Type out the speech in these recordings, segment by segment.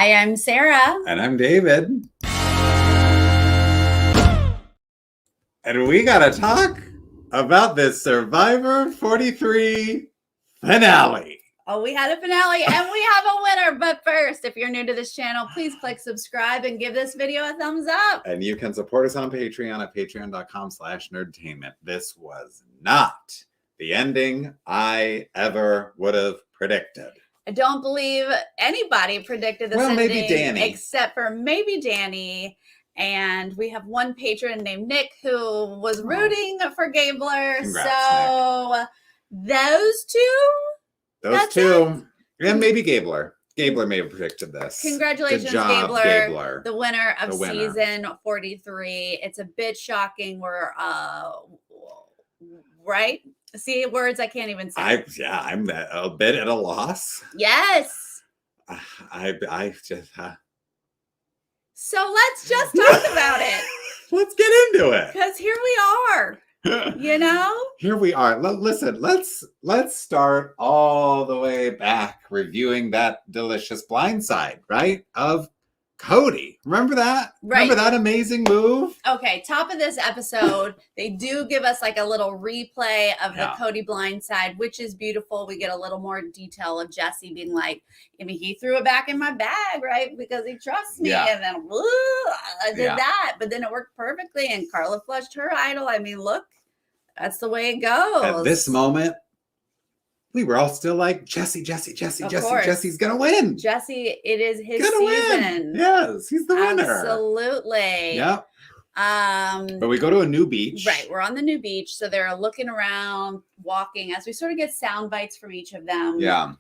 Hi, I'm Sarah. And I'm David. And we got to talk about this Survivor 43 finale. Oh, we had a finale and we have a winner. But first, if you're new to this channel, please click subscribe and give this video a thumbs up. And you can support us on Patreon at patreon.com/nerdtainment. This was not the ending I ever would have predicted. I don't believe anybody predicted this ending, maybe Danny. Except for maybe Danny. And we have one patron named Nick who was rooting for Gabler. Congrats, so those two. And maybe Gabler. Gabler may have predicted this. Congratulations, Good job, Gabler, the winner of season 43. It's a bit shocking. We're right. See, words I can't even say. I'm a bit at a loss. Yes. I just. So let's just talk about it. Let's get into it. Because here we are. You know? Here we are. Listen, let's start all the way back reviewing that delicious blindside, right? Of Cody. Remember that? Right. Remember that amazing move? Okay, top of this episode, they do give us like a little replay of the Cody blindside, which is beautiful. We get a little more detail of Jesse being like, I mean, he threw it back in my bag, right? Because he trusts me. Yeah. And then I did that. But then it worked perfectly. And Carla flushed her idol. I mean, look, that's the way it goes. At this moment, we were all still like, Jesse, Jesse's gonna win. Jesse, it is his season. Win. Yes, he's the winner. Absolutely. Yep. But we go to a new beach. Right, we're on the new beach. So they're looking around, walking, as we sort of get sound bites from each of them. Yeah.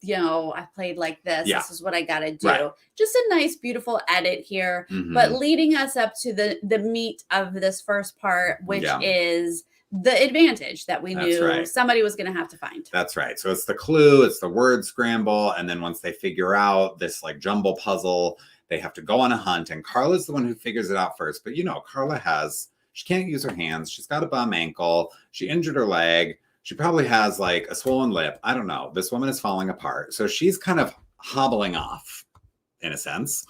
You know, I played like this. Yeah. This is what I gotta do. Right. Just a nice, beautiful edit here. Mm-hmm. But leading us up to the meat of this first part, which is the advantage that we knew somebody was going to have to find. That's right. So it's the clue, it's the word scramble. And then once they figure out this like jumble puzzle, they have to go on a hunt. And Carla's the one who figures it out first. But you know, she can't use her hands. She's got a bum ankle. She injured her leg. She probably has like a swollen lip. I don't know. This woman is falling apart. So she's kind of hobbling off in a sense.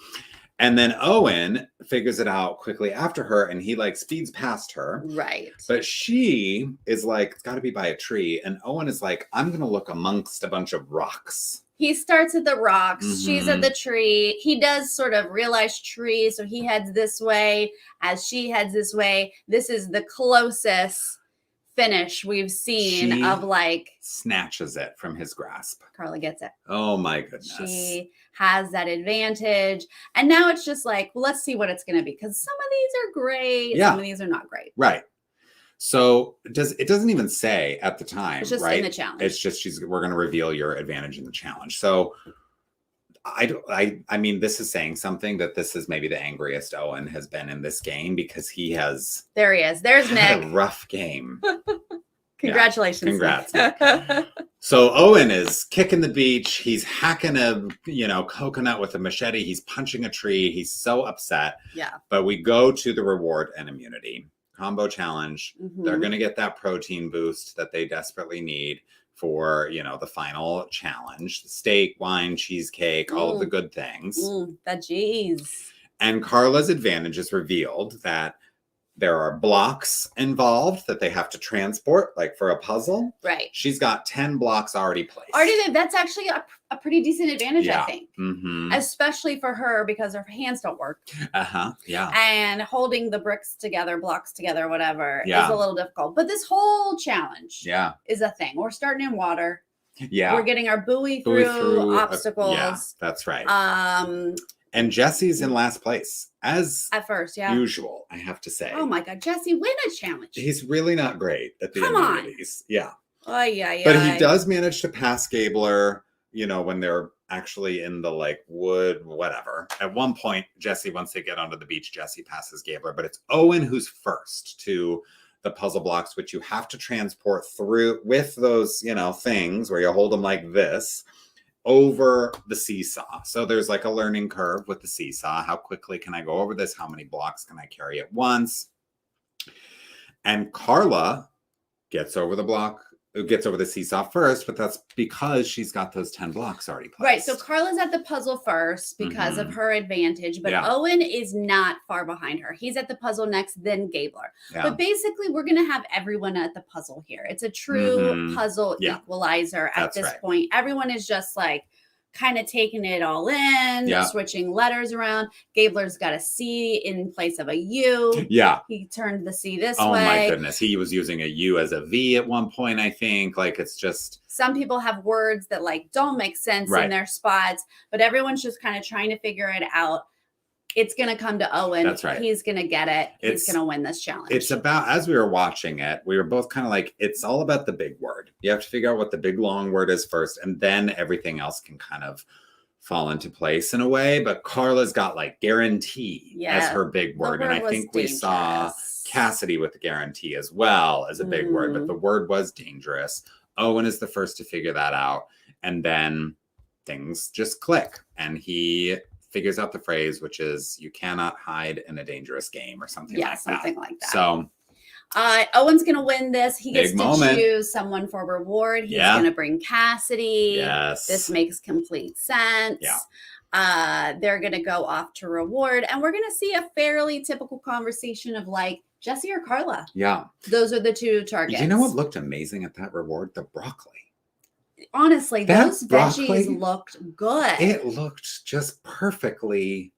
And then Owen figures it out quickly after her and he like speeds past her. Right. But she is like, it's got to be by a tree. And Owen is like, I'm going to look amongst a bunch of rocks. He starts at the rocks. Mm-hmm. She's at the tree. He does sort of realize tree. So he heads this way as she heads this way. This is the closest finish we've seen of like snatches it from his grasp. Carla gets it. Oh my goodness. She has that advantage. And now it's just like, well, let's see what it's going to be. Because some of these are great. Some of these are not great. Right. So it doesn't even say at the time. It's just in the challenge. It's just we're going to reveal your advantage in the challenge. So I mean, this is saying something that this is maybe the angriest Owen has been in this game because he has. There he is. There's Nick. A rough game. Congratulations. Congrats. So Owen is kicking the beach. He's hacking a coconut with a machete. He's punching a tree. He's so upset. Yeah. But we go to the reward and immunity combo challenge. Mm-hmm. They're going to get that protein boost that they desperately need for, the final challenge. Steak, wine, cheesecake, all of the good things. The G's. And Carla's advantage is revealed that there are blocks involved that they have to transport, like for a puzzle. Right. She's got 10 blocks already placed. That's actually a pretty decent advantage, I think. Mm-hmm. Especially for her because her hands don't work. Yeah. And holding the blocks together, whatever, is a little difficult. But this whole challenge is a thing. We're starting in water. Yeah. We're getting our buoy through obstacles. Yeah, that's right. And Jesse's in last place, as at first, usual, I have to say. Oh my God, Jesse, win a challenge. He's really not great at the immunities. Yeah. Oh, yeah. But he does manage to pass Gabler, when they're actually in the like wood, whatever. At one point, once they get onto the beach, Jesse passes Gabler, but it's Owen who's first to the puzzle blocks, which you have to transport through with those, things where you hold them like this. Over the seesaw. So there's like a learning curve with the seesaw. How quickly can I go over this? How many blocks can I carry at once? And Carla gets over the block gets over the seesaw first, but that's because she's got those 10 blocks already placed. Right. So Carla's at the puzzle first because of her advantage, but Owen is not far behind her. He's at the puzzle next, then Gabler. Yeah. But basically, we're going to have everyone at the puzzle here. It's a true puzzle equalizer at this point. Everyone is just like kind of taking it all in, switching letters around. Gabler's got a C in place of a U. Yeah. He turned the C this way. Oh my goodness. He was using a U as a V at one point, I think. Like, it's just... Some people have words that like don't make sense in their spots, but everyone's just kind of trying to figure it out. It's going to come to Owen. That's right. He's going to get it. He's going to win this challenge. It's about, as we were watching it, we were both kind of like, it's all about the big word. You have to figure out what the big long word is first, and then everything else can kind of fall into place in a way. But Carla's got like guarantee as her big word. And I think we saw Cassidy with the guarantee as well as a big word, but the word was dangerous. Owen is the first to figure that out. And then things just click. And he figures out the phrase, which is, you cannot hide in a dangerous game, or something like that. Yeah, something like that. So Owen's going to win this. He gets to choose someone for reward. He's going to bring Cassidy. Yes. This makes complete sense. Yeah. They're going to go off to reward. And we're going to see a fairly typical conversation of like, Jesse or Carla. Yeah. Those are the two targets. You know what looked amazing at that reward? The broccoli. Honestly, those veggies looked good. It looked just perfectly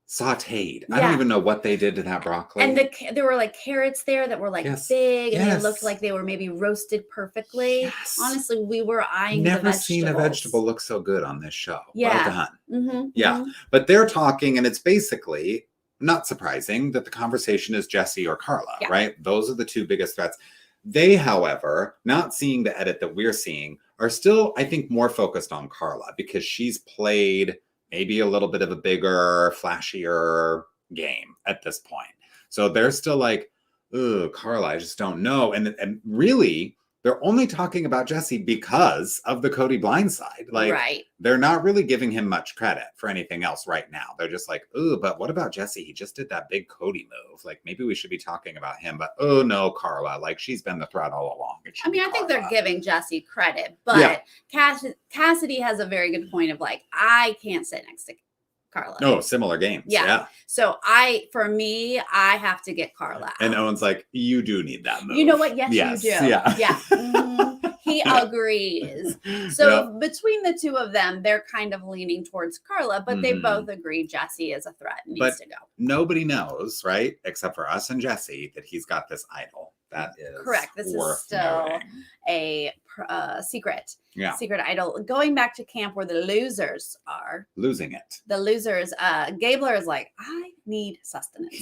sauteed. I don't even know what they did to that broccoli. And there were like carrots there that were like big, and they looked like they were maybe roasted perfectly. Yes. Honestly, we were eyeing the vegetables. Never seen a vegetable look so good on this show. Yeah. Well done. Mm-hmm, yeah. Mm-hmm. But they're talking, and it's basically not surprising that the conversation is Jesse or Carla, right? Those are the two biggest threats. They, however, not seeing the edit that we're seeing, are still, I think, more focused on Carla because she's played maybe a little bit of a bigger, flashier game at this point. So they're still like, oh, Carla, I just don't know. And really, they're only talking about Jesse because of the Cody blindside. Like, they're not really giving him much credit for anything else right now. They're just like, oh, but what about Jesse? He just did that big Cody move. Like, maybe we should be talking about him. But, oh, no, Carla. Like, she's been the threat all along. I mean, I think they're giving Jesse credit. But Cassidy has a very good point of, like, I can't sit next to Carla. No, similar games. Yeah. So for me, I have to get Carla out. And Owen's like, you do need that move. You know what? Yes. You do. Yeah. Mm-hmm. He agrees. So between the two of them, they're kind of leaning towards Carla, but they both agree Jesse is a threat and needs to go. Nobody knows, right? Except for us and Jesse, that he's got this idol. That is correct. This is still a secret. Yeah. Secret idol. Going back to camp where the losers are. Losing it. The losers. Gabler is like, I need sustenance.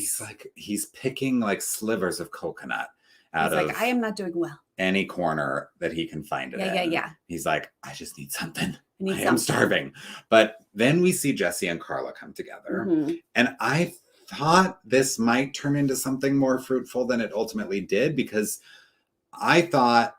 He's picking like slivers of coconut out of I am not doing well. Any corner that he can find it in. Yeah. He's like, I just need something. I am starving. But then we see Jesse and Carla come together. Mm-hmm. And I thought this might turn into something more fruitful than it ultimately did, because I thought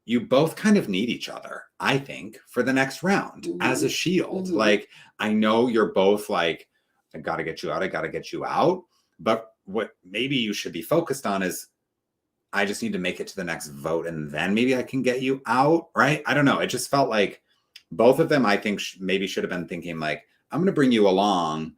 you both kind of need each other, I think, for the next round as a shield. Mm-hmm. Like, I know you're both like, I got to get you out. I got to get you out. But what maybe you should be focused on is, I just need to make it to the next vote, and then maybe I can get you out. Right. I don't know. It just felt like both of them, I think, maybe should have been thinking like, I'm going to bring you along,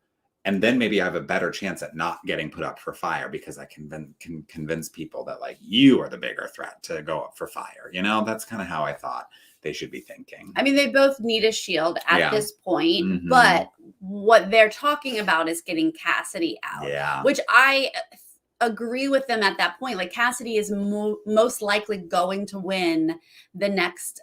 and then maybe I have a better chance at not getting put up for fire because I can convince people that like you are the bigger threat to go up for fire. You know, that's kind of how I thought they should be thinking. I mean, they both need a shield at this point, but what they're talking about is getting Cassidy out, which I agree with them at that point. Like, Cassidy is most likely going to win the next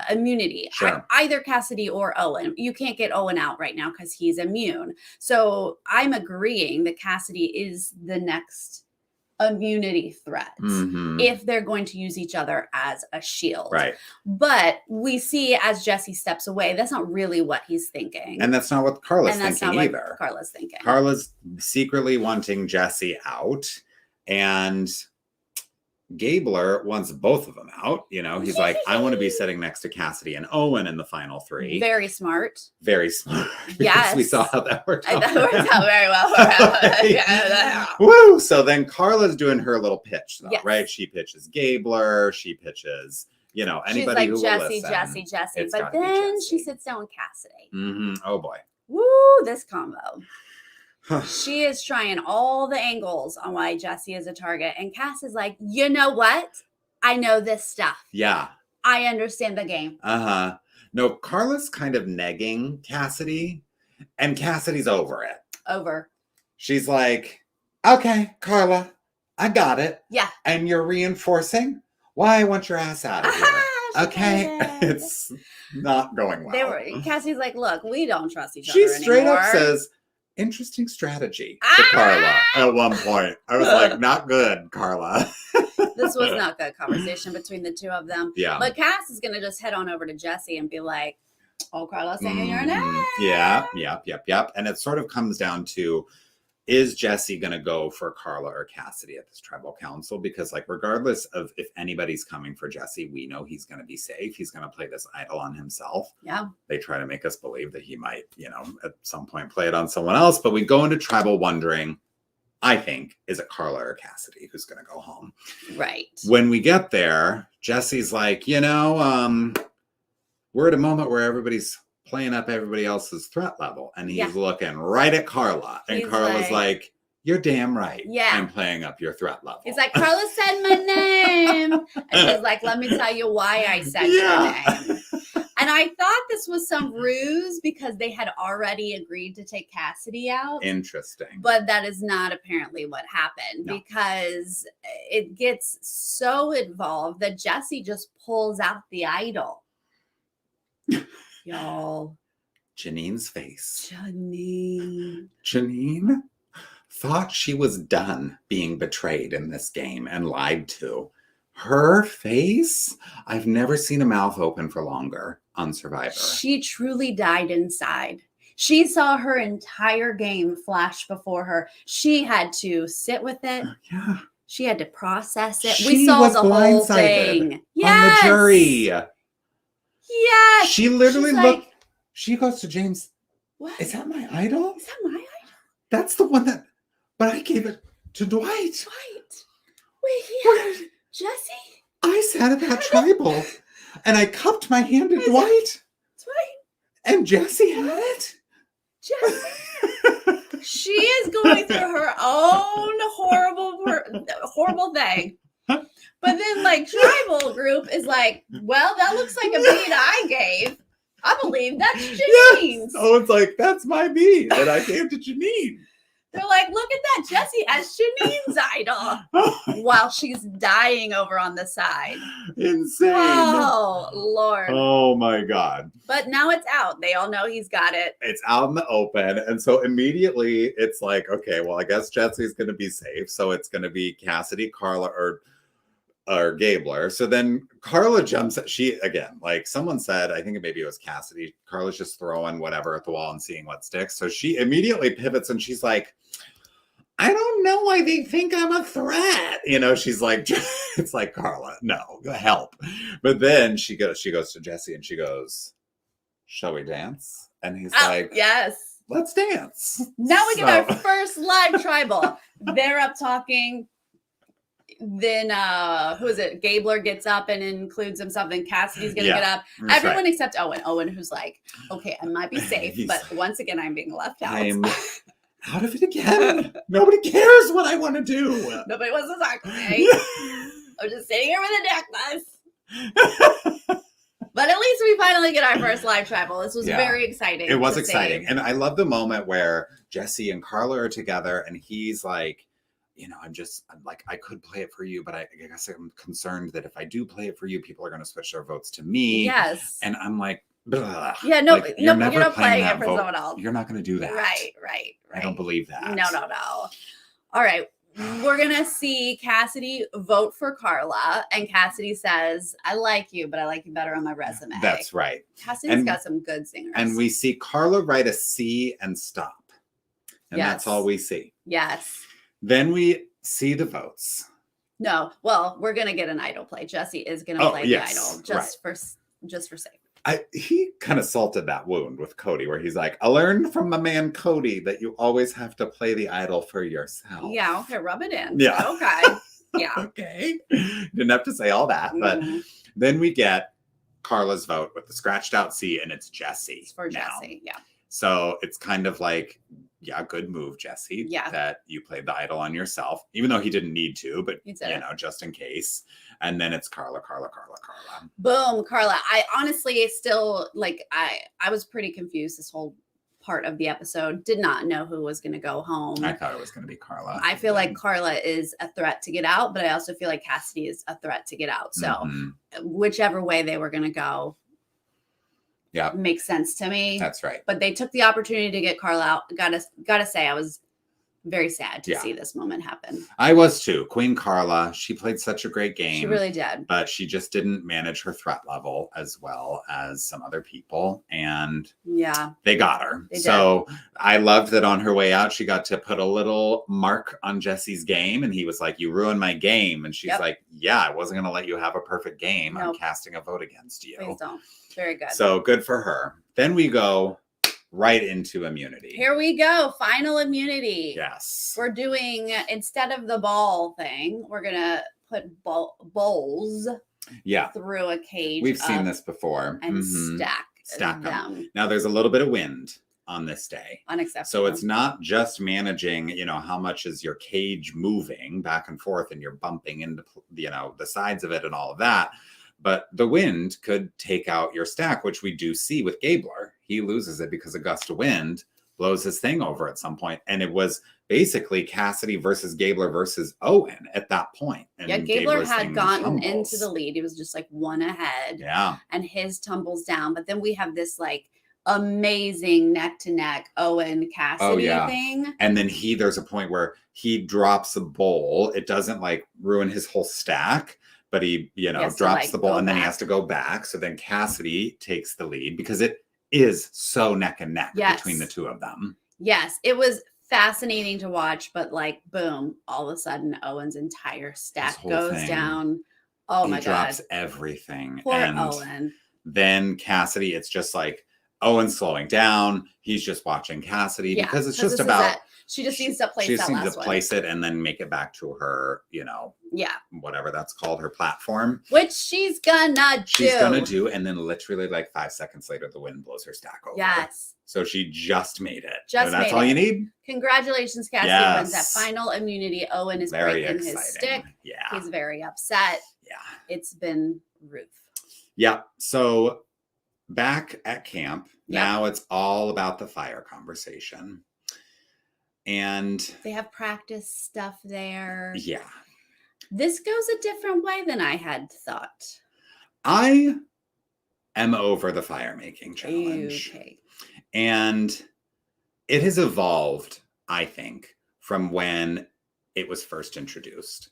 immunity. Sure. Either Cassidy or Owen. You can't get Owen out right now because he's immune. So I'm agreeing that Cassidy is the next immunity threat if they're going to use each other as a shield. Right. But we see as Jesse steps away, that's not really what he's thinking. And that's not what Carla's thinking either. What Carla's thinking. Carla's secretly wanting Jesse out, and Gabler wants both of them out. You know, he's like, I want to be sitting next to Cassidy and Owen in the final three. Very smart. Very smart. Yes. We saw how that worked out. That worked out very well. Woo! So then Carla's doing her little pitch, though, right? She pitches Gabler. She pitches You know, She's anybody like, who will Jesse, listen. Jesse, Jesse. it's But gotta be then she Jesse. sits down with Cassidy. Oh boy. Woo, this combo. She is trying all the angles on why Jesse is a target. And Cass is like, you know what? I know this stuff. Yeah. I understand the game. Uh-huh. No, Carla's kind of negging Cassidy, and Cassidy's over it. Over. She's like, okay, Carla, I got it. Yeah. And you're reinforcing? Why I want your ass out of here. Okay? It's not going well. Cassie's like, look, we don't trust each She other straight anymore. up says, interesting strategy to Carla at one point. I was like, not good, Carla. This was not good conversation between the two of them. Yeah. But Cass is going to just head on over to Jesse and be like, oh, Carla's saying your name. Yeah, yep. And it sort of comes down to, is Jesse going to go for Carla or Cassidy at this tribal council? Because like, regardless of if anybody's coming for Jesse, we know he's going to be safe. He's going to play this idol on himself. Yeah. They try to make us believe that he might, you know, at some point play it on someone else. But we go into tribal wondering, I think, is it Carla or Cassidy who's going to go home? Right. When we get there, Jesse's like, you know, we're at a moment where everybody's playing up everybody else's threat level. And he's looking right at Carla. And Carla's like, you're damn right. Yeah. I'm playing up your threat level. He's like, Carla said my name. And he's like, let me tell you why I said your name. And I thought this was some ruse because they had already agreed to take Cassidy out. Interesting. But that is not apparently what happened because it gets so involved that Jesse just pulls out the idol. Y'all. Janine's face. Janine thought she was done being betrayed in this game and lied to. Her face, I've never seen a mouth open for longer on Survivor. She truly died inside. She saw her entire game flash before her. She had to sit with it. Yeah. She had to process it. She We saw was the whole thing. on the jury. Yes. She literally She's looked. like, she goes to James. what? Is that my idol? Is that my idol? That's the one that. But I gave it to Dwight. Wait, yeah. Jesse? I sat at that tribal and I cupped my hand to Dwight. Dwight. And Jesse had it. Jesse. She is going through her own horrible thing. But then, like, tribal group is like, well, that looks like a bead I gave. I believe that's Janine's. Yes. Oh, it's like, that's my bead that I gave to Janine. They're like, look at that. Jesse has Janine's idol while she's dying over on the side. Insane. Oh, Lord. Oh, my God. But now it's out. They all know he's got it. It's out in the open. And so immediately it's like, okay, well, I guess Jesse's going to be safe. So it's going to be Cassidy, Carla, or Gabler. So then Carla jumps at, again, like someone said, I think maybe it was Cassidy, Carla's just throwing whatever at the wall and seeing what sticks. So she immediately pivots and she's like, I don't know why they think I'm a threat. You know, she's like, it's like, Carla, no, help. But then she goes to Jesse and she goes, shall we dance? And he's like, yes, let's dance. Now we get our first live tribal. They're up talking. Then who is it? Gabler gets up and includes himself. Then Cassidy's gonna get up. Everyone except Owen. Owen, who's like, okay, I might be safe, but once again, I'm being left out. I'm out of it again. Nobody cares what I want to do. Nobody wants to talk to me. I'm just sitting here with a necklace. But at least we finally get our first live tribal. This was very exciting. It was exciting. And I love the moment where Jesse and Carla are together and he's like, you know, I'm like, I could play it for you, but I guess I'm concerned that if I do play it for you, people are going to switch their votes to me. Yes. And I'm like, ugh. Yeah, no, like, you're not playing it for someone else. You're not going to do that. Right. I don't believe that. No. All right. We're going to see Cassidy vote for Carla. And Cassidy says, I like you, but I like you better on my resume. That's right. Cassidy's got some good singers. And we see Carla write a C and stop. And that's all we see. Yes. Then we see the votes. No. Well, we're going to get an idol play. Jesse is going to play the idol just for sake. He kind of salted that wound with Cody, where he's like, I learned from my man Cody that you always have to play the idol for yourself. Yeah, okay, rub it in. Yeah. Okay. Yeah. Okay. Didn't have to say all that. But Then we get Carla's vote with the scratched out C, and it's Jesse. It's for Jesse, yeah. So it's kind of like, yeah, good move, Jesse. Yeah. That you played the idol on yourself, even though he didn't need to, but just in case. And then it's Carla. Boom, Carla. I honestly still I was pretty confused this whole part of the episode. Did not know who was going to go home. I thought it was going to be Carla. I feel like Carla is a threat to get out, but I also feel like Cassidy is a threat to get out. So whichever way they were going to go, makes sense to me. That's right. But they took the opportunity to get Carla out. Gotta say, I was very sad to see this moment happen. I was too. Queen Carla, she played such a great game. She really did. But she just didn't manage her threat level as well as some other people. And they got her. So I loved that on her way out, she got to put a little mark on Jesse's game. And he was like, you ruined my game. And she's like, yeah, I wasn't going to let you have a perfect game. I'm casting a vote against you. Please don't. Very good. So good for her. Then we go right into immunity. Here we go. Final immunity. Yes. We're doing, instead of the ball thing, we're going to put bowls through a cage. We've seen this before. And stack them. Now there's a little bit of wind on this day. Unacceptable. So it's not just managing, how much is your cage moving back and forth and you're bumping into, the sides of it and all of that. But the wind could take out your stack, which we do see with Gabler. He loses it because a gust of wind blows his thing over at some point. And it was basically Cassidy versus Gabler versus Owen at that point. And Gabler had gotten into the lead. He was just like one ahead. Yeah. And his tumbles down. But then we have this amazing neck to neck Owen Cassidy thing. And then there's a point where he drops a bowl. It doesn't ruin his whole stack. But he, drops the ball and then he has to go back. So then Cassidy takes the lead because it is so neck and neck between the two of them. Yes, it was fascinating to watch, but boom, all of a sudden Owen's entire stack goes down. Oh my God. He drops everything. Poor Owen. Then Cassidy, it's just Owen's slowing down. He's just watching Cassidy because it's just about... She just needs to place that last one. She needs to place it and then make it back to her, whatever that's called, her platform. Which she's gonna do. And then literally 5 seconds later, the wind blows her stack over. Yes. So she just made it. That's all you need. Congratulations, Cassidy wins that final immunity. Owen is very breaking exciting. His stick. Yeah. He's very upset. Yeah. It's been Ruth. Yeah. So back at camp, now it's all about the fire conversation. And they have practice stuff there. Yeah. This goes a different way than I had thought. I am over the fire making challenge. Okay. And it has evolved, I think, from when it was first introduced.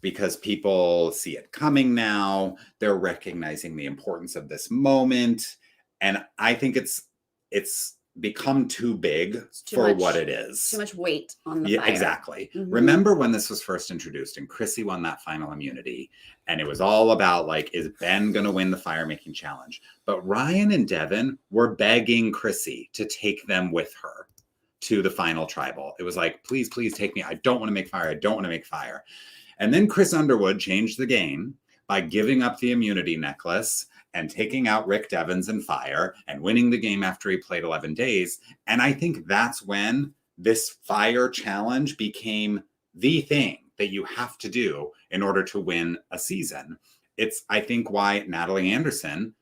Because people see it coming now. They're recognizing the importance of this moment. And I think it's become too big what it is. Too much weight on the fire. Exactly. Mm-hmm. Remember when this was first introduced and Chrissy won that final immunity and it was all about is Ben going to win the fire making challenge? But Ryan and Devin were begging Chrissy to take them with her to the final tribal. It was please, please take me. I don't want to make fire. I don't want to make fire. And then Chris Underwood changed the game by giving up the immunity necklace and taking out Rick Devens and fire and winning the game after he played 11 days. And I think that's when this fire challenge became the thing that you have to do in order to win a season. It's, I think, why Natalie Anderson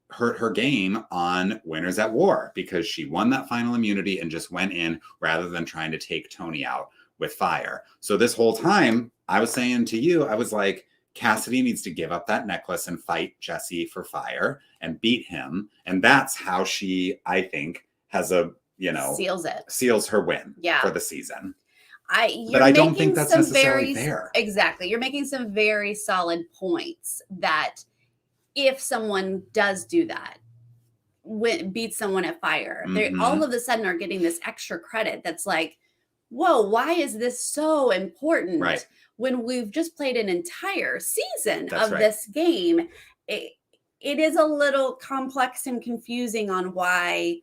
hurt her game on Winners at War, because she won that final immunity and just went in rather than trying to take Tony out with fire. So this whole time I was saying to you, I was like, Cassidy needs to give up that necklace and fight Jesse for fire and beat him. And that's how she, I think, has seals her win for the season. But I don't think that's necessarily fair. Exactly. You're making some very solid points that if someone does do that, beat someone at fire, they all of a sudden are getting this extra credit that's whoa, why is this so important? Right. When we've just played an entire season this game, it is a little complex and confusing on why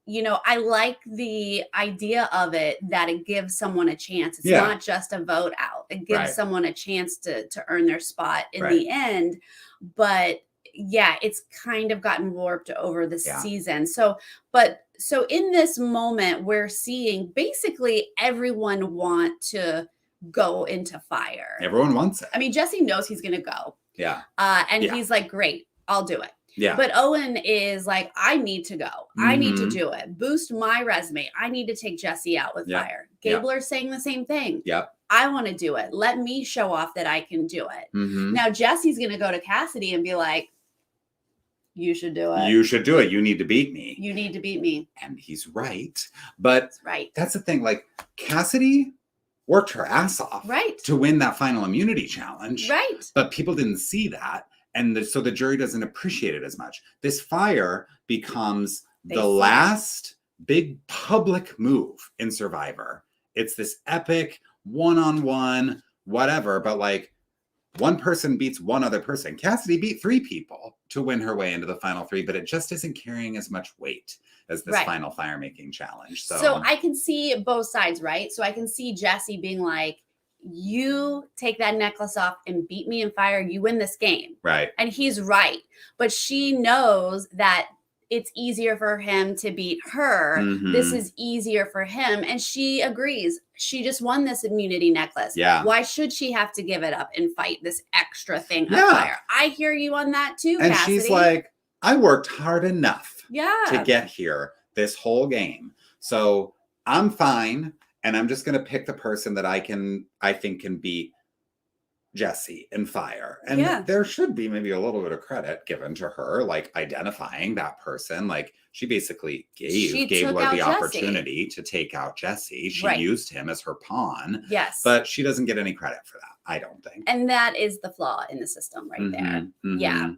I like the idea of it that it gives someone a chance. It's Yeah. not just a vote out. It gives Right. someone a chance to earn their spot in Right. the end. But yeah, it's kind of gotten warped over the Yeah. season. So in this moment, we're seeing basically everyone want to go into fire. Everyone wants it. I mean, Jesse knows he's going to go. Yeah. And Yeah. he's like, great, I'll do it. Yeah. But Owen is like, I need to go. I need to Mhm. do it. Boost my resume. I need to take Jesse out with Yeah. fire. Yeah. Gabler's saying the same thing. Yep. I want to do it. Let me show off that I can do it. Mhm. Now Jesse's going to go to Cassidy and be like, you should do it. You should do it. You need to beat me. You need to beat me. And he's right. But That's right. that's the thing. Like, Cassidy worked her ass off Right. to win that final immunity challenge. Right. But people didn't see that. And so the jury doesn't appreciate it as much. This fire becomes They the see it. last big public move in Survivor. It's this epic one-on-one, whatever. But like, one person beats one other person. Cassidy beat 3 people to win her way into the final 3, but it just isn't carrying as much weight as this Right. final fire making challenge. So I can see both sides, right? So I can see Jesse being like, you take that necklace off and beat me in fire, you win this game. right. And he's right. But she knows that it's easier for him to beat her. Mhm. This is easier for him. And she agrees. She just won this immunity necklace. Yeah. Why should she have to give it up and fight this extra thing Yeah. of fire? I hear you on that too, And Cassidy. she's like, I worked hard enough yeah. to get here this whole game. So I'm fine. And I'm just going to pick the person that I think can beat Jesse in fire. And Yeah. there should be maybe a little bit of credit given to her, like identifying that person. Like, she basically She gave took her out the Jesse. opportunity to take out Jesse. She Right. used him as her pawn, Yes. but she doesn't get any credit for that, I don't think. And that is the flaw in the system right there. Mhm, Yeah. mhm.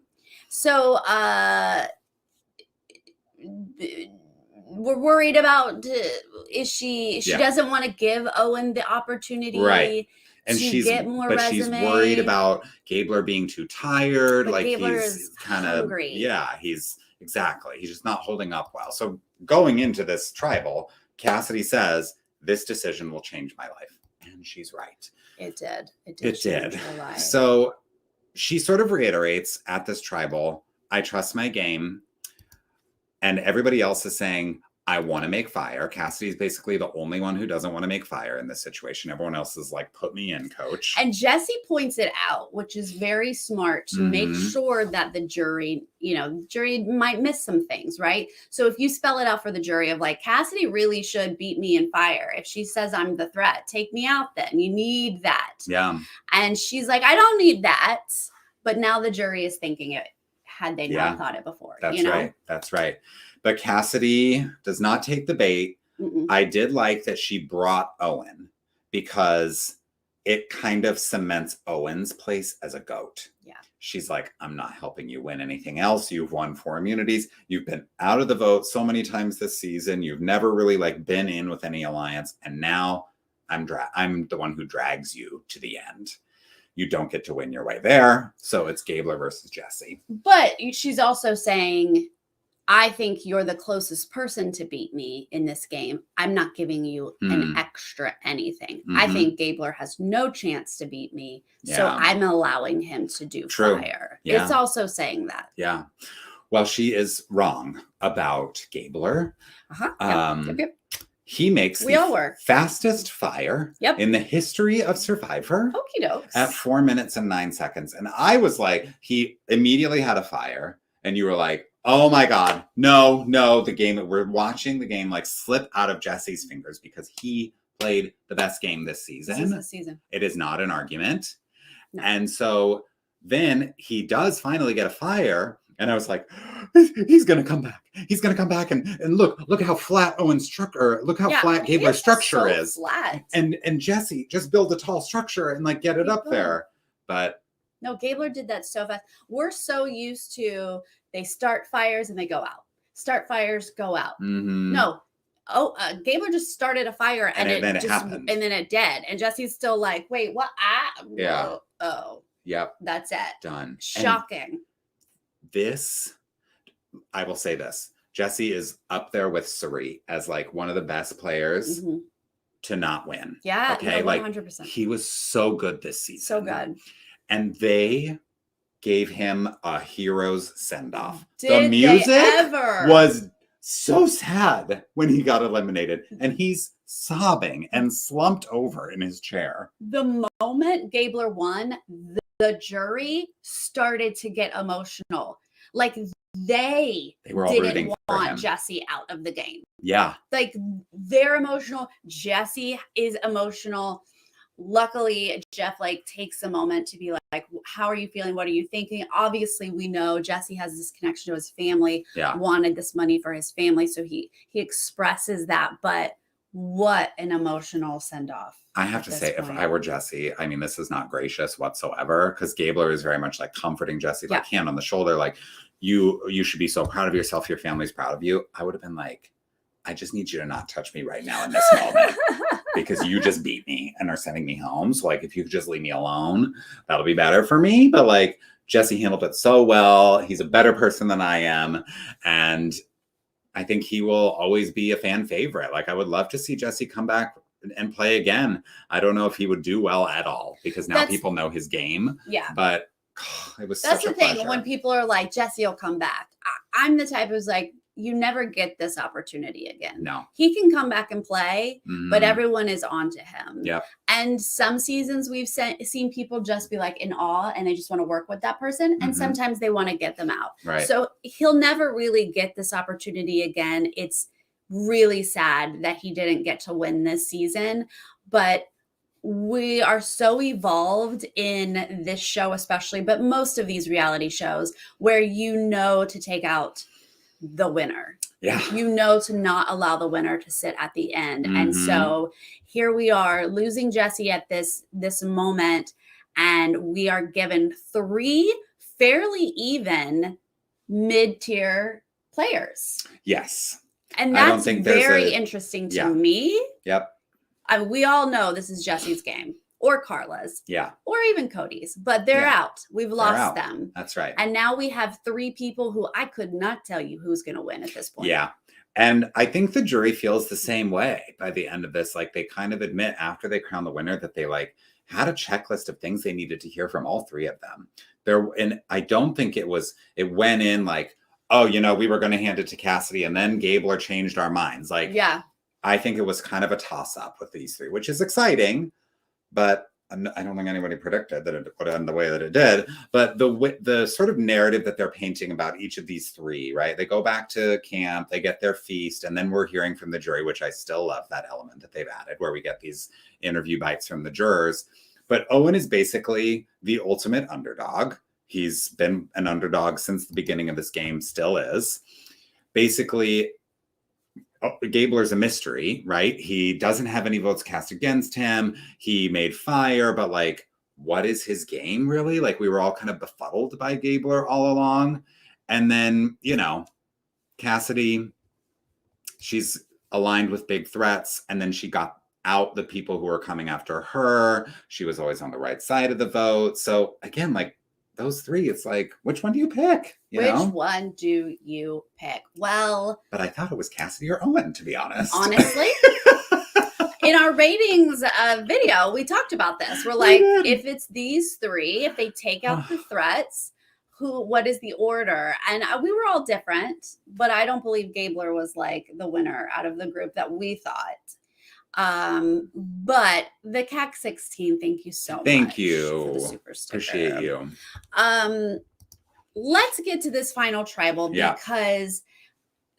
So we're worried about is she Yeah. doesn't want to give Owen the opportunity Right. And to get more resume. she's worried about Gabler being too tired. But like, Gabler he's is kind of hungry. Yeah, he's just not holding up well. So going into this tribal, Cassidy says, this decision will change my life. And she's right. It did. It change did. her life. So she sort of reiterates at this tribal, I trust my game. And everybody else is saying, I want to make fire. Cassidy's basically the only one who doesn't want to make fire in this situation. Everyone else is like, put me in, coach. And Jesse points it out, which is very smart to make Mhm. sure that the jury might miss some things, right? So if you spell it out for the jury of like, Cassidy really should beat me in fire. If she says I'm the threat, take me out then. You need that. Yeah. And she's like, I don't need that. But now the jury is thinking it had they Yeah. not thought it before. That's right. That's right. But Cassidy does not take the bait. Mm-mm. I did like that she brought Owen because it kind of cements Owen's place as a GOAT. Yeah. She's like, I'm not helping you win anything else. You've won 4 immunities. You've been out of the vote so many times this season. You've never really like been in with any alliance. And now I'm the one who drags you to the end. You don't get to win your way there. So it's Gabler versus Jesse. But she's also saying, I think you're the closest person to beat me in this game. I'm not giving you an extra anything. I Mhm. think Gabler has no chance to beat me. So Yeah. I'm allowing him to do True. fire. Yeah. It's also saying that. Yeah. Well, she is wrong about Gabler. Uh-huh. Yep. He makes We all were. fastest fire Yep. in the history of Survivor Okie dokes. at 4 minutes and 9 seconds. And I was like, he immediately had a fire. And you were like, oh my God, no, we're watching the game like slip out of Jesse's fingers because he played the best game this season. This is the season. It is not an argument. No. And so then he does finally get a fire. And I was like, he's going to come back. He's going to come back. And look how flat Owen's structure, look how flat Gabler's structure is. Flat. And Jesse, just build a tall structure and like get it up there. But no, Gabler did that so fast. We're so used to they start fires and they go out. Start fires, go out. mhm. No. Gabler just started a fire and then it just happened. and then it dead. And Jesse's still like, wait, what? Yeah. Oh, Yep. that's it. Done. And Shocking. this, I will say this. Jesse is up there with Suri as like one of the best players to not win. Yeah, okay, no, 100%. Like he was so good this season. So good. And they gave him a hero's send-off. Did the music they ever? Was so sad when he got eliminated, and he's sobbing and slumped over in his chair. The moment Gabler won, the jury started to get emotional. Like they were all didn't want Jesse out of the game. Yeah. Like they're emotional. Jesse is emotional. Luckily, Jeff like takes a moment to be like, how are you feeling? What are you thinking? Obviously, we know Jesse has this connection to his family, wanted this money for his family. So he expresses that, but what an emotional send-off. I have to say, if I were Jesse, I mean, this is not gracious whatsoever, because Gabler is very much like comforting Jesse, like hand on the shoulder, like you should be so proud of yourself. Your family's proud of you. I would have been like, I just need you to not touch me right now in this moment. Because you just beat me and are sending me home. So like, if you could just leave me alone, that'll be better for me. But like, Jesse handled it so well. He's a better person than I am. And I think he will always be a fan favorite. Like, I would love to see Jesse come back and play again. I don't know if he would do well at all, because now people know his game. Yeah. But it was That's such a the thing. pleasure. When people are like, Jesse will come back. I'm the type who's like, you never get this opportunity again. No. He can come back and play, but everyone is on to him. Yep. And some seasons we've seen people just be like in awe and they just want to work with that person. And sometimes they want to get them out. Right. So he'll never really get this opportunity again. It's really sad that he didn't get to win this season, but we are so evolved in this show, especially, but most of these reality shows where to take out the winner. Yeah. To not allow the winner to sit at the end. And so here we are losing Jesse at this moment, and we are given 3 fairly even mid-tier players. Yes. And that's very interesting to me. Yep. We all know this is Jesse's game, or Carla's, or even Cody's, but they're out. We've lost them. That's right. And now we have 3 people who I could not tell you who's going to win at this point. Yeah. And I think the jury feels the same way by the end of this. Like, they kind of admit after they crown the winner that they like had a checklist of things they needed to hear from all 3 of them. And I don't think it went in like, oh, we were going to hand it to Cassidy and then Gabler changed our minds. Like, I think it was kind of a toss up with these 3, which is exciting. But I don't think anybody predicted that it would end the way that it did. But the sort of narrative that they're painting about each of these 3, right? They go back to camp, they get their feast, and then we're hearing from the jury, which I still love that element that they've added, where we get these interview bites from the jurors. But Owen is basically the ultimate underdog. He's been an underdog since the beginning of this game, still is. Basically, Gabler's a mystery, right? He doesn't have any votes cast against him. He made fire, but like, what is his game really? Like, we were all kind of befuddled by Gabler all along. And then, Cassidy, she's aligned with big threats. And then she got out the people who were coming after her. She was always on the right side of the vote. So again, like, those 3, it's like, which one do you pick? Which one do you pick? Well, but I thought it was Cassidy or Owen, to be honest. Honestly, in our ratings video, we talked about this. We're like, if it's these 3, if they take out the threats, what is the order? And we were all different, but I don't believe Gabler was like the winner out of the group that we thought. But the CAC 16, thank you so much. Thank you. For the super sticker. Appreciate you. Let's get to this final tribal because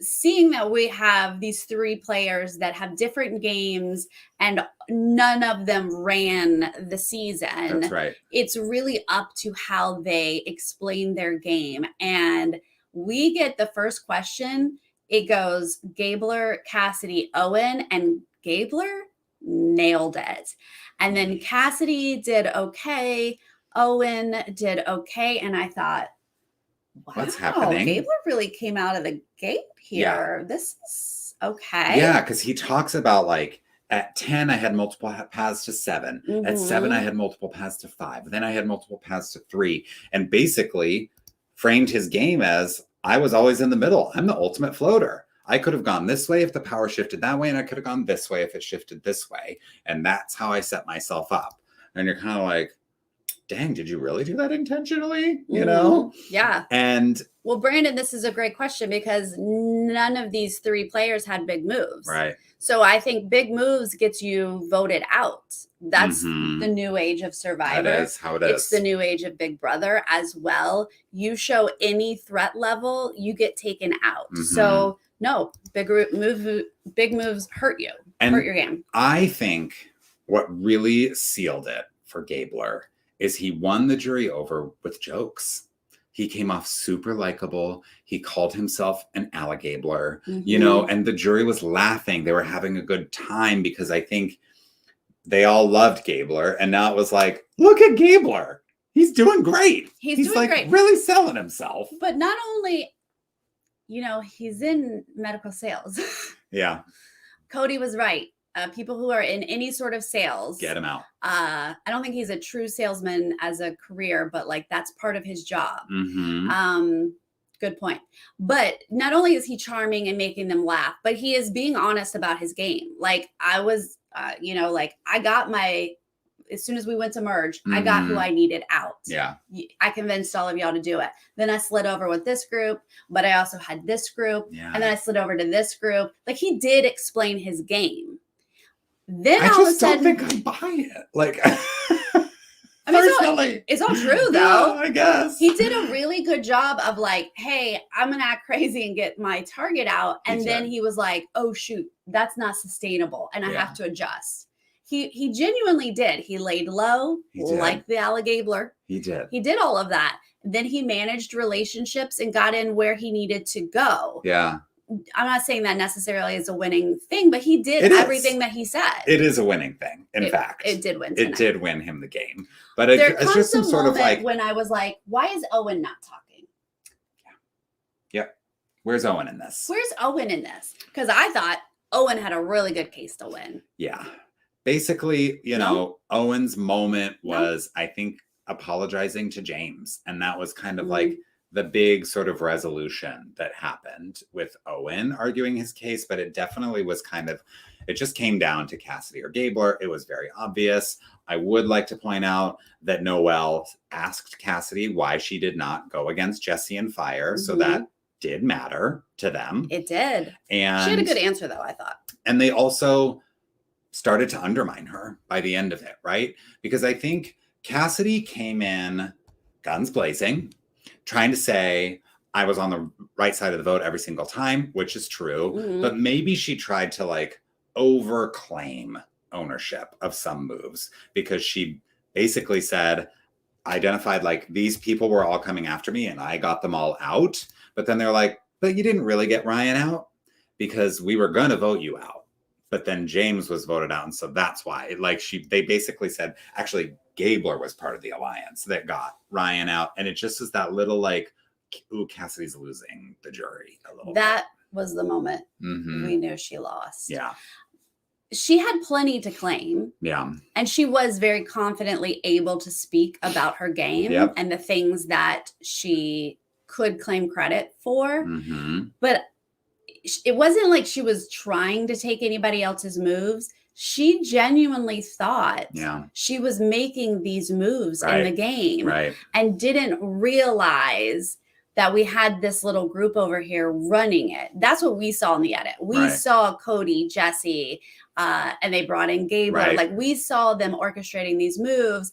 seeing that we have these 3 players that have different games and none of them ran the season. That's right. It's really up to how they explain their game. And we get the first question. It goes Gabler, Cassidy, Owen, and Gabler nailed it. And then Cassidy did okay. Owen did okay. And I thought, wow, what's happening? Gabler really came out of the gate here. This is okay. Yeah, because he talks about like, at 10, I had multiple paths to 7. At 7, I had multiple paths to 5. Then I had multiple paths to 3. And basically framed his game as, I was always in the middle. I'm the ultimate floater. I could have gone this way if the power shifted that way, and I could have gone this way if it shifted this way. And that's how I set myself up. And you're kind of like, dang, did you really do that intentionally? You know? Yeah. And well, Brandon, this is a great question because none of these three players had big moves. right. So I think big moves gets you voted out. That's the new age of Survivor. That is how it is. It's the new age of Big Brother as well. You show any threat level, you get taken out. So no, big moves hurt you, hurt your game. I think what really sealed it for Gabler is he won the jury over with jokes. He came off super likable. He called himself an alligabler, you know, and the jury was laughing. They were having a good time because I think they all loved Gabler. And now it was like, look at Gabler. He's doing great. He's doing like great. Really selling himself. But not only, you know, he's in medical sales. Yeah. Cody was right. People who are in any sort of sales, get him out. I don't think he's a true salesman as a career, but like that's part of his job. Good point. But not only is he charming and making them laugh, but he is being honest about his game. Like I was, you know, like I got as soon as we went to merge, I got who I needed out. Yeah. I convinced all of y'all to do it. Then I slid over with this group, but I also had this group. Yeah. And then I slid over to this group. Like he did explain his game. Then I just don't think I buy it. Like, I mean, it's all true though. Yeah, I guess he did a really good job of like, hey, I'm gonna act crazy and get my target out, and then he was like, oh shoot, that's not sustainable, and I have to adjust. He genuinely did. He laid low, like the alligabler. He did. He did all of that. Then he managed relationships and got in where he needed to go. Yeah. I'm not saying that necessarily is a winning thing, but he did everything that he said. It is a winning thing. In fact, it did win tonight. It did win him the game. But it's just some sort of like when I was like, why is Owen not talking? Yeah. Yep. Where's Owen in this? Where's Owen in this? Because I thought Owen had a really good case to win. Yeah. Basically, you know, Owen's moment was, I think, apologizing to James. And that was kind of like the big sort of resolution that happened with Owen arguing his case, but it definitely was kind of, it just came down to Cassidy or Gabler. It was very obvious. I would like to point out that Noelle asked Cassidy why she did not go against Jesse and Fire. So that did matter to them. It did. And she had a good answer though, I thought. And they also started to undermine her by the end of it, right? Because I think Cassidy came in guns blazing, trying to say, I was on the right side of the vote every single time, which is true. But maybe she tried to like overclaim ownership of some moves because she basically said, identified like these people were all coming after me and I got them all out. But then they're like, but you didn't really get Ryan out because we were going to vote you out. But then James was voted out. And so that's why they basically said, actually, Gabler was part of the alliance that got Ryan out. And it just is that little like, ooh, Cassidy's losing the jury a little bit. That was the moment we knew she lost. Yeah. She had plenty to claim. Yeah. And she was very confidently able to speak about her game and the things that she could claim credit for. But it wasn't like she was trying to take anybody else's moves. She genuinely thought she was making these moves in the game and didn't realize that we had this little group over here running it. That's what we saw in the edit. We saw Cody, Jesse, and they brought in Gabler. Like we saw them orchestrating these moves.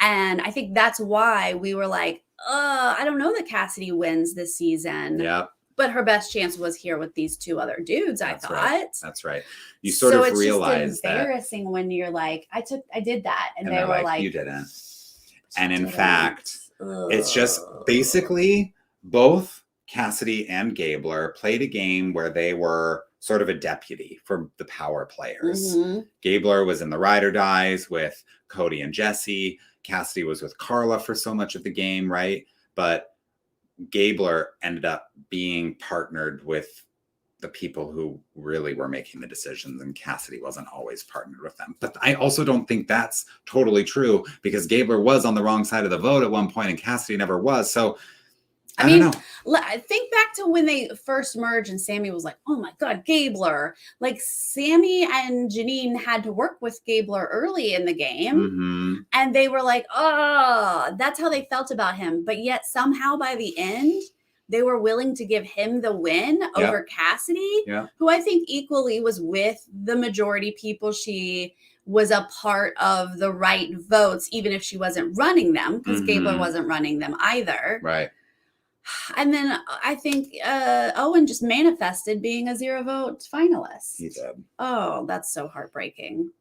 And I think that's why we were like, I don't know that Cassidy wins this season. Yeah. But her best chance was here with these two other dudes, I thought. That's right. You sort of realize it's just embarrassing when you're like, I did that. And they were like, you didn't. And in fact, it's just basically both Cassidy and Gabler played a game where they were sort of a deputy for the power players. Gabler was in the ride or dies with Cody and Jesse. Cassidy was with Carla for so much of the game, right? But Gabler ended up being partnered with the people who really were making the decisions, and Cassidy wasn't always partnered with them. But I also don't think that's totally true because Gabler was on the wrong side of the vote at one point and Cassidy never was. So I mean, think back to when they first merged and Sammy was like, oh my God, Gabler. Like Sammy and Janine had to work with Gabler early in the game. And they were like, oh, that's how they felt about him. But yet somehow by the end, they were willing to give him the win over Cassidy, who I think equally was with the majority people. She was a part of the right votes, even if she wasn't running them, because Gabler wasn't running them either. Right. And then I think Owen just manifested being a 0 vote finalist. He did. Oh, that's so heartbreaking.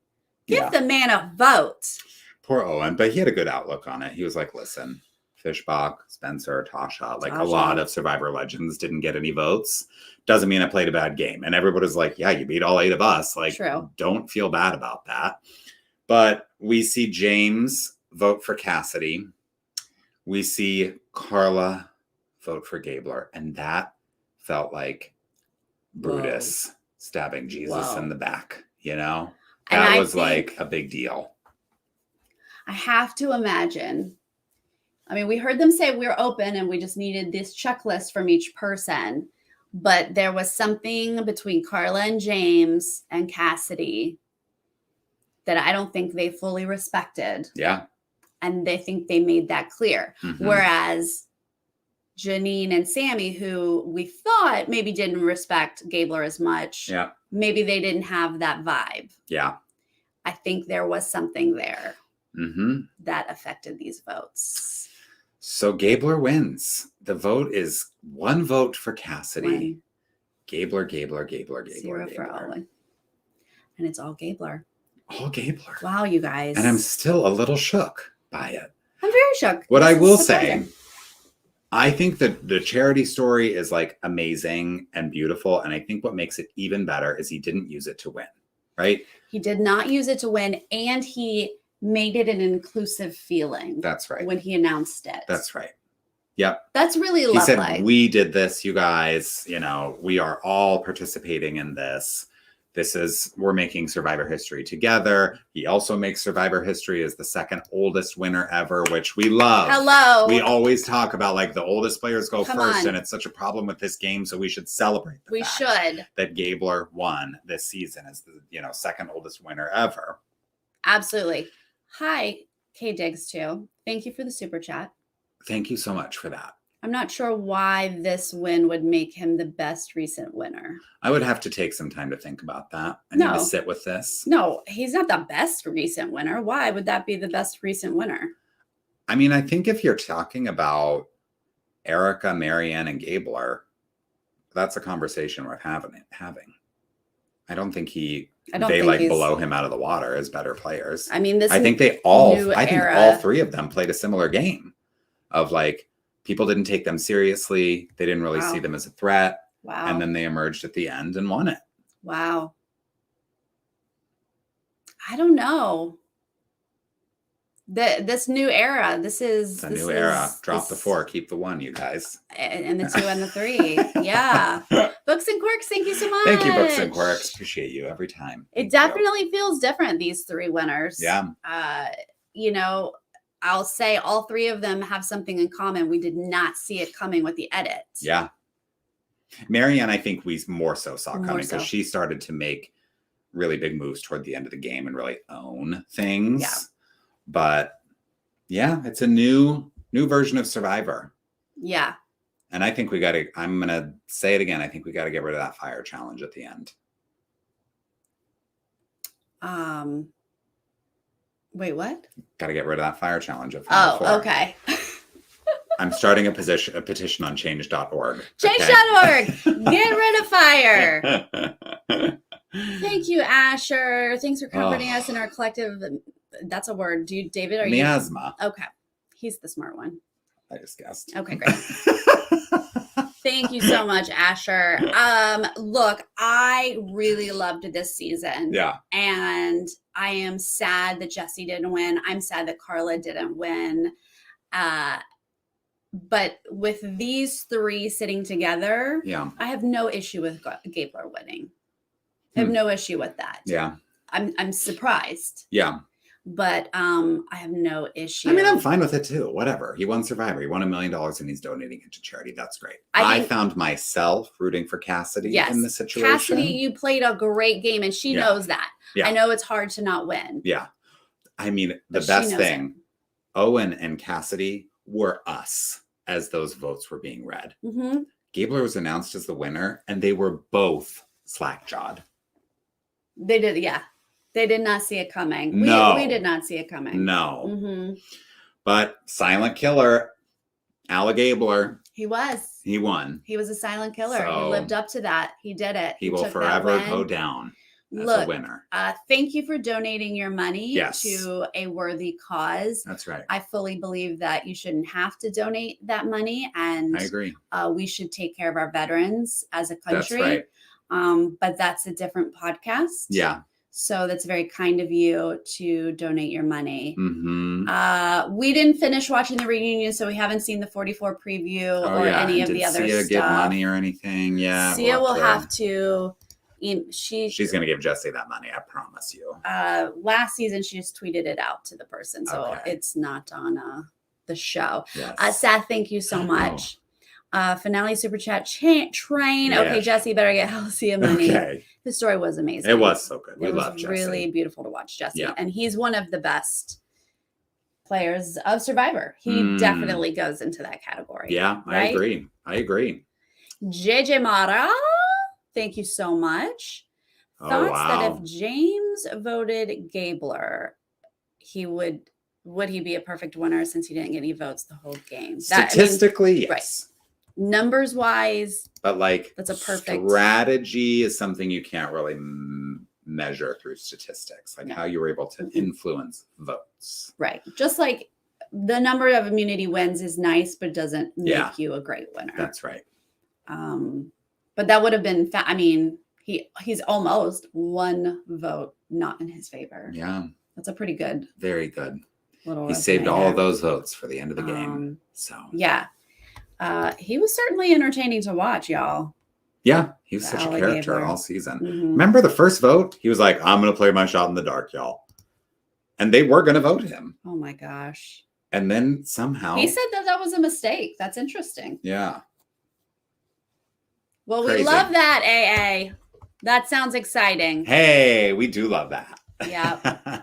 Give the man a vote. Poor Owen, but he had a good outlook on it. He was like, listen, Fishbach, Spencer, Tasha, like a lot of Survivor legends didn't get any votes. Doesn't mean I played a bad game. And everybody was like, yeah, you beat all 8 of us. Like, don't feel bad about that. But we see James vote for Cassidy. We see Carla vote for Gabler, and that felt like Brutus stabbing Jesus in the back, you know? That was like a big deal. I have to imagine. I mean, we heard them say we're open and we just needed this checklist from each person, but there was something between Carla and James and Cassidy that I don't think they fully respected. Yeah. And they think they made that clear. Whereas Janine and Sammy, who we thought maybe didn't respect Gabler as much. Yeah. Maybe they didn't have that vibe. Yeah. I think there was something there that affected these votes. So Gabler wins. The vote is 1 vote for Cassidy. Gabler. 0 for Owen. And it's all Gabler. All Gabler. Wow, you guys. And I'm still a little shook by it. I'm very shook. What I will say, I think that the charity story is like amazing and beautiful. And I think what makes it even better is he didn't use it to win, right? He did not use it to win. And he made it an inclusive feeling. That's right. When he announced it. That's right. Yep. That's really lovely. He said, we did this, you guys, you know, we are all participating in this. We're making Survivor history together. He also makes Survivor history as the 2nd oldest winner ever, which we love. Hello. We always talk about like the oldest players go first, and it's such a problem with this game. So we should celebrate the fact that Gabler won this season as the 2nd oldest winner ever. Absolutely. Hi, K Diggs too. Thank you for the super chat. Thank you so much for that. I'm not sure why this win would make him the best recent winner. I would have to take some time to think about that. I need to sit with this. No, he's not the best recent winner. Why would that be the best recent winner? I mean, I think if you're talking about Erica, Marianne, and Gabler, that's a conversation worth having. I don't think they blow him out of the water as better players. I mean, I think all 3 of them played a similar game of like, people didn't take them seriously. They didn't really see them as a threat. Wow. And then they emerged at the end and won it. Wow. I don't know. This new era. This is a new era. Drop the 4, keep the 1, you guys. And the 2 and the 3. Yeah. Books and Quirks, thank you so much. Thank you, Books and Quirks. Appreciate you every time. It definitely feels different, these 3 winners. Yeah. I'll say all 3 of them have something in common. We did not see it coming with the edit. Yeah. Marianne, I think we more so saw coming because she started to make really big moves toward the end of the game and really own things. Yeah. But yeah, it's a new version of Survivor. Yeah. And I think I'm going to say it again. I think we got to get rid of that fire challenge at the end. Wait, what? Got to get rid of that fire challenge at Final Four. Okay. I'm starting a petition on change.org. Change.org. Get rid of fire. Thank you, Asher. Thanks for comforting us in our collective. That's a word. David, are miasma. Okay. He's the smart one. I just guessed. Okay, great. Thank you so much, Asher. Look, I really loved this season. Yeah. And I am sad that Jesse didn't win. I'm sad that Carla didn't win. But with these 3 sitting together, I have no issue with Gabler winning. I have no issue with that. Yeah. I'm surprised. Yeah. but I have no issue. I mean, I'm fine with it too. Whatever. He won Survivor. He won $1 million and he's donating it to charity. That's great. I found myself rooting for Cassidy in this situation. Cassidy, you played a great game and she knows that. I know it's hard to not win. Yeah. I mean, the best thing, Owen and Cassidy were us as those votes were being read. Gabler was announced as the winner and they were both slack-jawed. They did, yeah. They did not see it coming. We did not see it coming. No. But silent killer, Alla Gabler. He was. He won. He was a silent killer. So he lived up to that. He did it. He will forever go down as a winner. Thank you for donating your money to a worthy cause. That's right. I fully believe that you shouldn't have to donate that money. And I agree. We should take care of our veterans as a country. That's right. But that's a different podcast. Yeah. So that's very kind of you to donate your money. We didn't finish watching the reunion, so we haven't seen the 44 preview or any of the other stuff. Did Sia give money or anything? Yeah. Sia will have to. She's going to give Jesse that money, I promise you. Last season, she just tweeted it out to the person, so it's not on the show. Yes. Seth, thank you so much. Finale super chat train. Yeah. Okay, Jesse better get Sia money. Okay. The story was amazing. It was so good. We love Jesse. It was really beautiful to watch Jesse, and he's one of the best players of Survivor. He definitely goes into that category. Yeah, right? I agree. JJ Mara, thank you so much. Thoughts that if James voted Gabler, would he be a perfect winner since he didn't get any votes the whole game? Statistically, yes. Right. Numbers wise, but that's a perfect strategy is something you can't really measure through statistics, like how you were able to influence votes. Right. Just like the number of immunity wins is nice, but doesn't make you a great winner. That's right. But that would have been, he's almost one vote not in his favor. Yeah. That's a pretty good. Very good. He saved all of those votes for the end of the game. Yeah. He was certainly entertaining to watch, y'all. Yeah, he was such a character all season. Remember the first vote? He was like, I'm going to play my shot in the dark, y'all. And they were going to vote him. Oh, my gosh. And then somehow. He said that was a mistake. That's interesting. Yeah. Well, we love that, AA. That sounds exciting. Hey, we do love that. Yeah.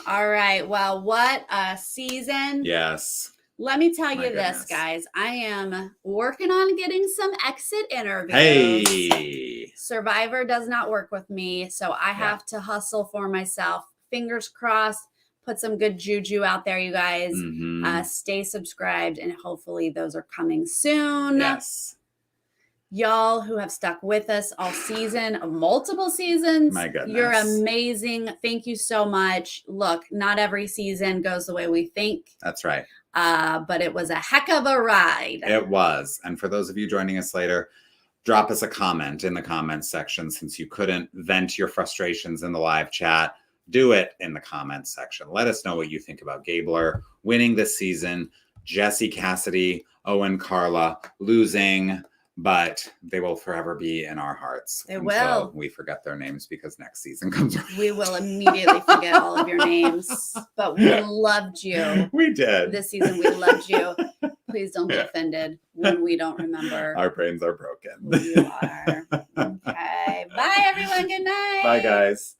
All right. Well, what a season. Yes. Let me tell you this, guys. I am working on getting some exit interviews. Hey. Survivor does not work with me, so I have to hustle for myself. Fingers crossed. Put some good juju out there, you guys. Stay subscribed, and hopefully those are coming soon. Yes. Y'all who have stuck with us all season, multiple seasons. My goodness. You're amazing. Thank you so much. Look, not every season goes the way we think. That's right. But it was a heck of a ride. It was. And for those of you joining us later, drop us a comment in the comments section. Since you couldn't vent your frustrations in the live chat, do it in the comments section. Let us know what you think about Gabler winning this season, Jesse, Cassidy, Owen, Carla losing, but they will forever be in our hearts. They will. We forget their names because next season comes around. We will immediately forget all of your names, but we loved you. We did. This season, we loved you. Please don't be offended when we don't remember. Our brains are broken. Who you are. Okay. Bye, everyone. Good night. Bye, guys.